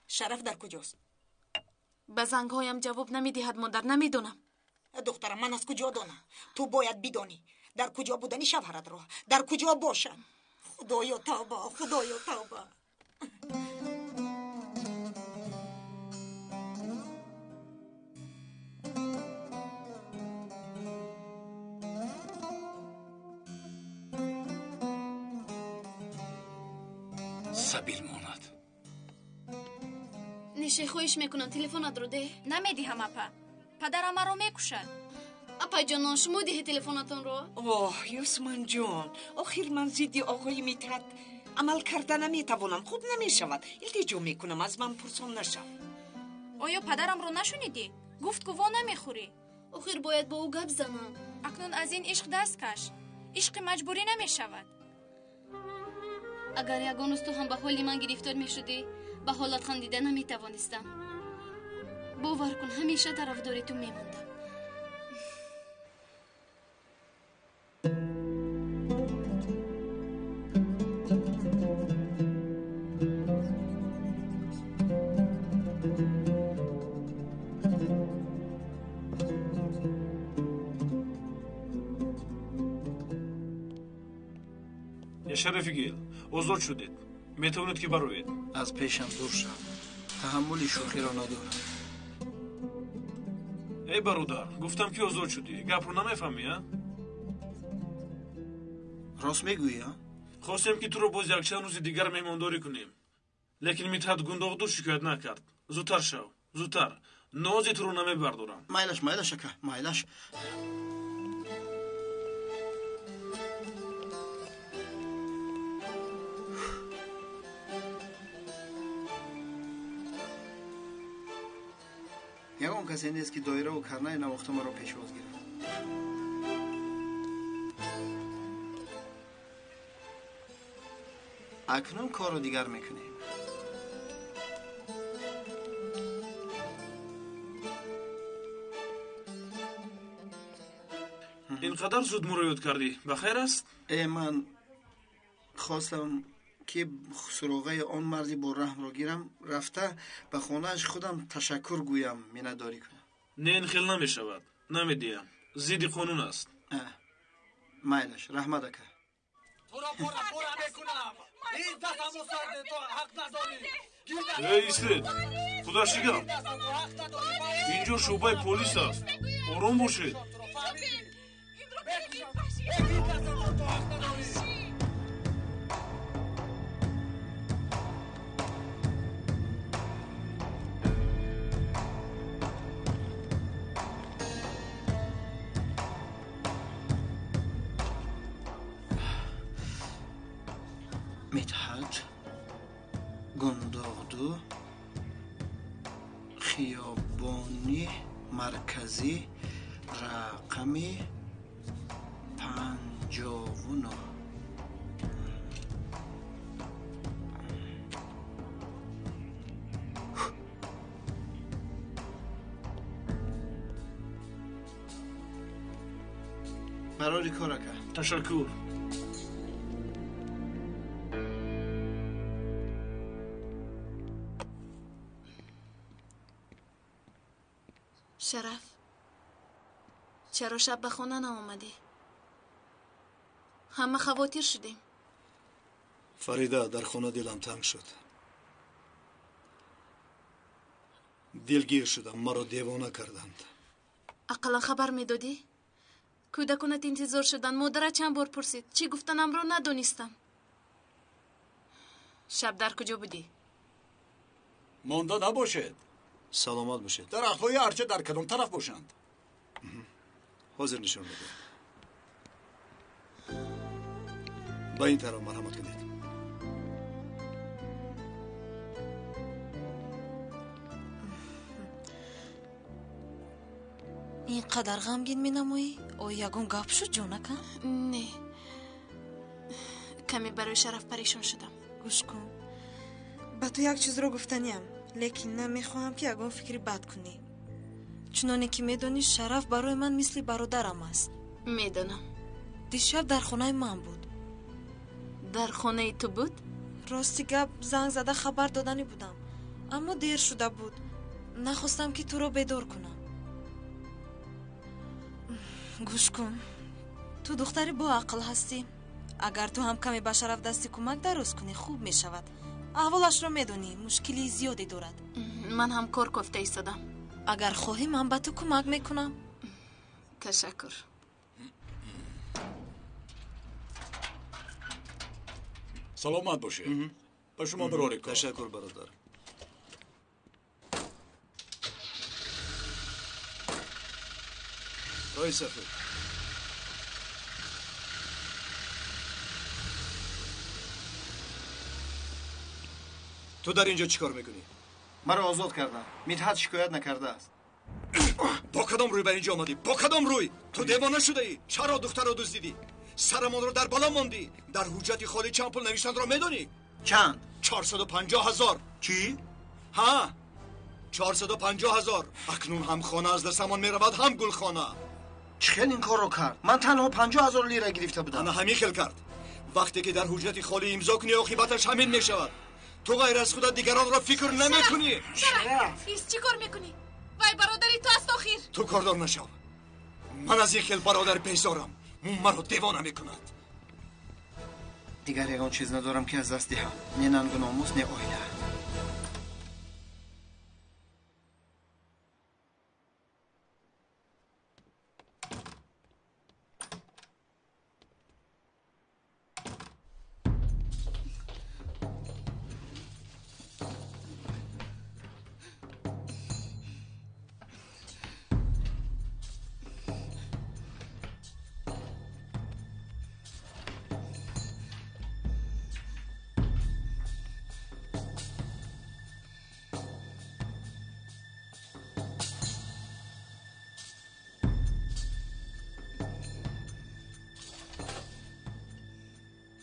شرف در کجاست؟ به زنگهایم جواب نمیدهد مادر. نمیدونم. دخترم من از کجا دانم؟ تو باید بدانی در کجا بودنی شوهرت را، در کجا باشد. خدایا توبه، خدایا توبه. سبیل ماند. نشه خویش میکنن. تلفنت رو ده. نمیدیم اپا. پدرم رو میکشد. اپا جان شما ده تلفنتون رو. اوه یاسمان جان، آخر من زیدی آقای میترد عمل کردن نمیتوانم. خوب نمیشود. التجا میکنم از من پرسان نشم. آیا پدرم رو نشنیدی؟ گفت که وا نمیخوری. آخر باید با او گپ زنم. اکنون از این عشق دست کش. عشق مجبوری نمیشود. اگر یگان از تو هم به حالی من گرفتار میشدی، به حالت خندیده نمیتوانستم. باور کن همیشه طرفدار تو میماندم. یاشار رفیقی، آزاد شدید. میتونید که بروید. از پیشم دور شو. تحمل شوخی را ندارم. ای برادر، گفتم که آزاد شدی. گپ رو نمیفهمی ها؟ راست میگویی ها؟ خواستیم که تو رو باز یک چند روز دیگر مهمانداری کنیم. لیکن میتاد گنداغدو شکایت نکرد. زودتر شو. زودتر. نازی تو رو نمیبردارم. مایلش اکا. مایلش. یگان کسی نیست که دایره و کرنه نواخته ما را پیشواز گیرد. اکنون کار رو دیگر میکنیم. اینقدر زود مرویت کردی. بخیر است؟ من خواستم که سراغه آن مردی با رحم را گیرم، رفته به خانهش خودم تشکر گویم مینداری کنم. نه این خیل نمیشود. نمیدیم. زیدی قانون است. مایلش رحمت اکا. تو را پورا میکنم. این دستمو سرده تو حق نداری. ای ایستید خودشیگم اینجا شعبه پلیس است آرام باشید مدحت گنداغدو خیابانی مرکزی رقمی 59 برای کارکه تشکر شرف چرا شب به خونه نآمدی؟ همه خواطر شدیم. فریده در خونه دلم تنگ شد دلگیر شدم مرا دیوانه کردند اقلا خبر میدادی؟ کودکانت انتظار شدن مادرت چند بار پرسید چی گفتنم رو ندونستم. شب در کجا بودی؟ مانده نباشد. سلامت باشید. درخت‌های ارچه در کدام طرف باشند؟ حاضر نشان بده. با این طرف مرحمت کنید. اینقدر غمگین می‌نمایی؟ او یگون گپ شد جونکم؟ نه کمی برای شرف پریشان شدم. گوش کن با تو یک چیز رو گفتنیم لیکن نمیخواهم که یگون فکری بد کنی چنانه که میدونی شرف برای من مثل برادرم است. میدونم. دیشب در خونه من بود. در خونه تو بود؟ راستی گپ زنگ زده خبر دادنی بودم اما دیر شده بود نخواستم که تو رو بیدار کنم. گوش کن تو دختری با عقل هستی اگر تو هم کمی به شرف دستی کمک درست کنی خوب می شود. احوالش رو میدونی مشکلی زیادی دارد. من هم کار کفته ایستادم. اگر خواهی من به تو کمک میکنم. تشکر. سلامت باشه. به شما برای کار. تشکر برادر. رای سفید تو در اینجا چیکار میکنی؟ مرا آزاد کردن. مدحت شکایت نکرده است. با کدام روی به اینجا آمدی؟ با کدام روی؟ تو دیوانه شده ای؟ چرا دختر را دزدیدی؟ سرمان رو در بالا ماندی. در حجت خالی چند پول نوشتند را میدونی؟ چند؟ 450,000. چی؟ ها 450,000. اکنون هم خانه از دستمان میرود هم گل خانه. چخیل این کار رو کرد؟ من تنها 50,000 لیره گرفته بودم. انا همین خیل کرد. وقتی که در حجت خالی امضا کنی عاقبتش همین میشود. تو غیر از خودت دیگران را فکر نمیکنی. شرف ایست چی کار میکنی؟ وای برادری تو است آخیر. تو کاردار نشو. من از این خیل برادر بیزارم. مرا دیوانه میکند. دیگر یگان چیز ندارم که از دست دهم. نه ننگ و ناموس نه آیله.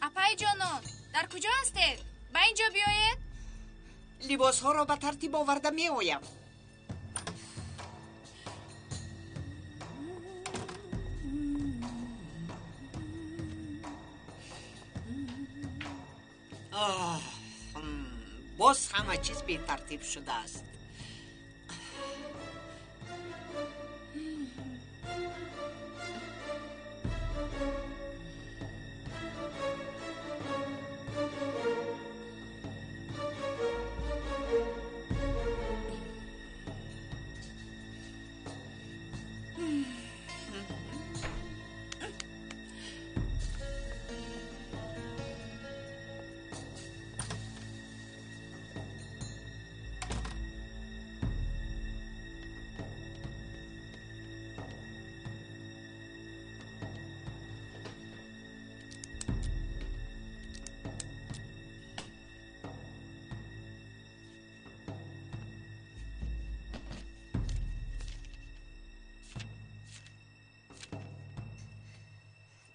اپای جانان در کجا هستید؟ با اینجا بیایید. لباس ها را به ترتیب آورده می آیم. باز همه چیز به ترتیب شده است.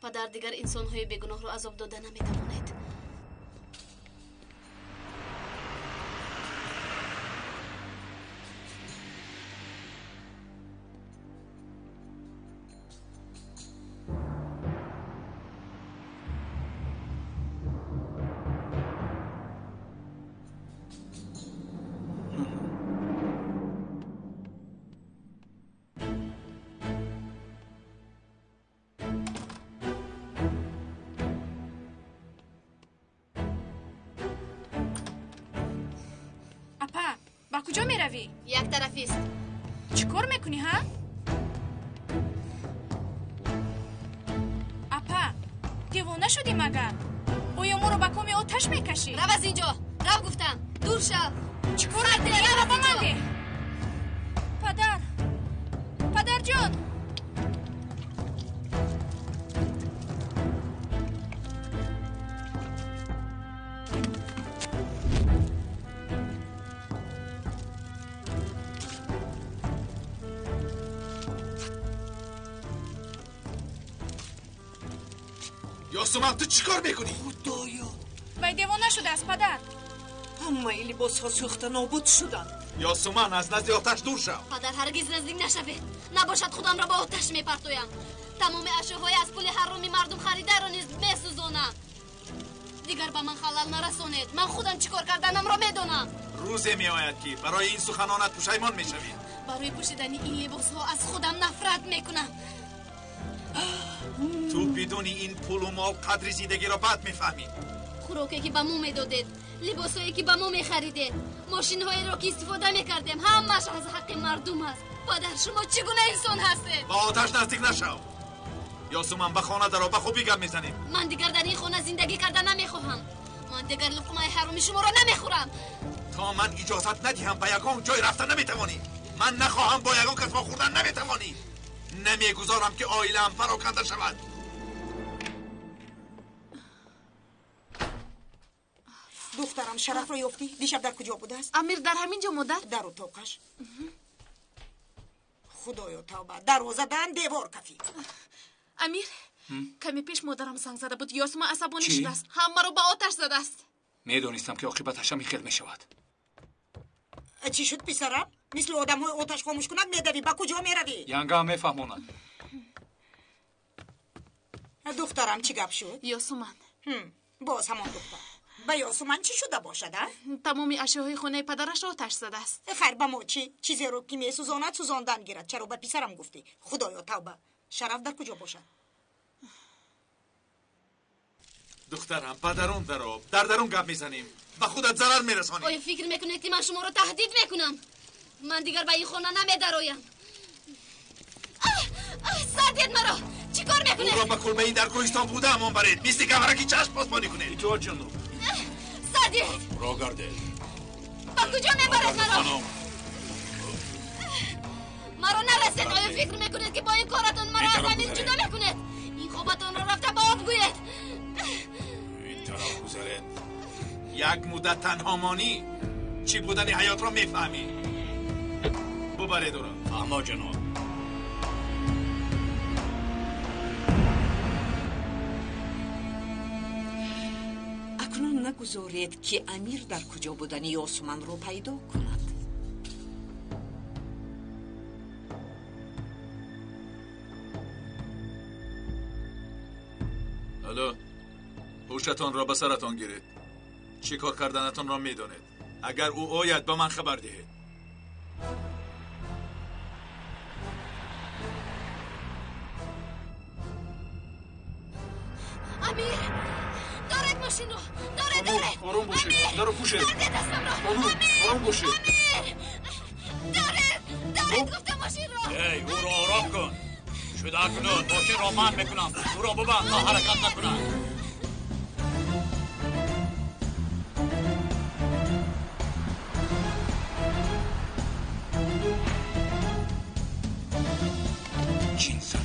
падар дигар инсонҳои бегуноҳро азоб дода наметавонад. کجا می روی؟ یک طرفی است. چی کار میکنی ها؟ اپا دیوانه شدی مگر؟ اویا ما رو با کامی آتش میکشی؟ رو از اینجا، رو گفتم، دور شو. چی کار میکنی؟ یا رو با من ده. پدر جان. یاسومن تو چیکار میکنی؟ خدایا بای دیوانه شده است پدر. همه لباس ها سوخته نابود شدن. یاسومن از نزد آتش دور شو. پدر هرگز نزدیک نشوید. نباشد خودم را با آتش میپرتویم. تمام اشیاهای از پول حرامی مردم خریده را نیز میسوزانم. دیگر با من خلل نرسانید. من خودم چیکار کردنم را میدانم. روزی میآید که برای این سخنانت پشیمان میشوی. برای پوشیدن این لباس ها از خودم نفرت میکنم. تو بدون این پول و مال قدر زندگی را بد میفهمی. خوراکی که با مو میدادید، لباسایی که با مو میخریدید، ماشین‌هایی را که استفاده میکردیم، همش از حق مردم است. پدر شما چگونه انسان هستید؟ با آتش نزدیک نشو. یاسومن به خانه درآ، به خوبی گپ میزنیم. من دیگر در این خانه زندگی کردن نمیخواهم. من دیگر لقمه حرامی شما را نمیخورم. تا من اجازت ندهم به یگان جای رفتن نمیتوانی. من نخواهم با یگان کس با خوردن نمیتوانی. نمیگذارم که عائله‌ام پراکنده شود. دخترم شرف رو یافتی؟ دیشب در کجا بوده است؟ امیر در همین جا مادر. در اتاقش. خدایا توبه، دروازه دهن دیوار کفی. امیر کمی پیش مادرم زنگ زده بود. یاسومن عصبانی شده است. همه رو با آتش زده است. میدونستم که عاقبتش هم خیلی میشود. چی شد پسرم؟ مثل آدم های آتش خاموش کنند میدوی، با کجا میروی؟ ینگه هم میفهمونند. دخترم چی گپ شد؟ یاسومن باز همان دختر. با یاسومن چی شده باشد؟ تمامی اشیاهای خانه پدرش آتش زده است. خیر با ما چی؟ چیزی رو که میسوزاند سوزاندن گیرد. چرا به پسرم گفتی؟ خدایا توبه. شرف در کجا باشد؟ دخترم پدرون در درون گپ میزنیم. به خودت ضرر میرسانی. آیا فکر میکنید که من شما رو تهدید میکنم؟ من دیگر به این خانه نمیدرایم. سردید مرا. چی کار میکنه؟ او را به کلبه این در کوهستان بوده امان برید. میستی که ورکی چشم پاسبانی کنه. ایتوار جنو سردید را گرده. با کجا میبرد مرا؟ مرا نرسید. آیا فکر میکنید که با این کارتون مرا از زمین جدا میکنید؟ این خوبتون را رفته با آب گوید. این طرف گذارید. یک مدت تنها مانی چی بودن حیات را میفهمی. ببرید او را. اما جناب اکنون نگذارید که امیر در کجا بودن یاسومن رو پیدا کند. حالا هوشتان را به سرتان گیرید. چی کار کردنتان را میدانید. اگر او آید به من خبر دهید. امیر دارد ماشین رو. دارد آروم باشید. دارو پوشید. آروم باشید. امیر دارد گفتم ماشین رو. ای او را آرام کن. شده کنون ماشین را من میکنم. او را ببند تا حرکت نکنم. چین سند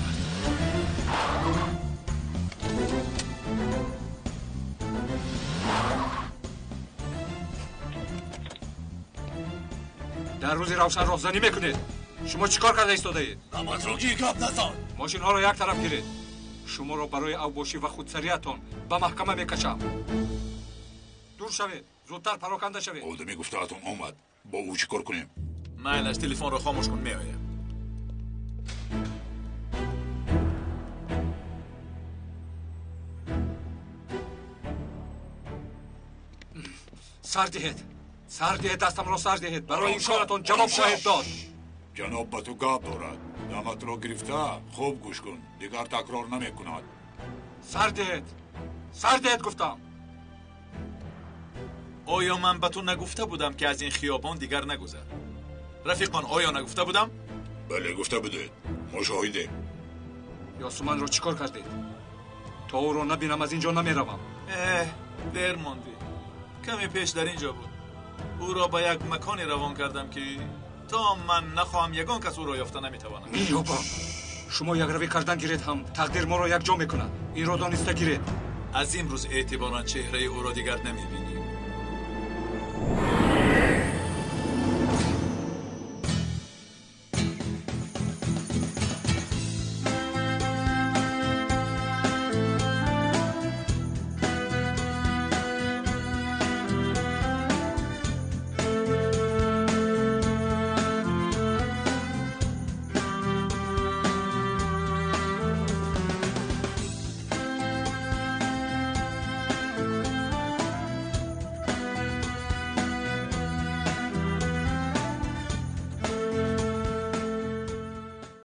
در روزی روشن راهزنی میکنید. شما چیکار کرده ایستاده اید؟ نماز رو گیر گپ نزن. ماشین ها رو یک طرف گیرید. шуморо барои авбошӣ ва худсариятон ба маҳкама мекашам. дур шавед, зудтар пароканда шавед. одами гуфтаатон омад, бо ӯ чӣ кор кунем? майлаш, телефонро хомӯш кун, меоям. сар диҳед, дастамро сар диҳед. барои ишоратон ҷавоб хоҳед дод. ҷаноб ба ту гап дорад. даматро гирифта, хуб гӯш кун, дигар такрор намекунад. сар диҳед гуфтам. оё ман ба ту нагуфта будам ки аз ин хиёбон дигар нагузар? рафиқон, оё нагуфта будам? бале, гуфта будед. мо шоҳидем. ёсуманро чӣ кор кардед? то ӯро набинам аз ин ҷо намеравам. дер монди. каме пеш дар ин ҷо буд. ӯро ба як маконе равон кардам ки то ман нахоҳам ягон кас ӯро ёфта наметавонам. меёбам. шумо ягравӣ кардан гиред ҳам тақдир моро якҷо мекунад. инро дониста гиред. аз имрӯз эътиборан чеҳраи ӯро дигар намебинӣ.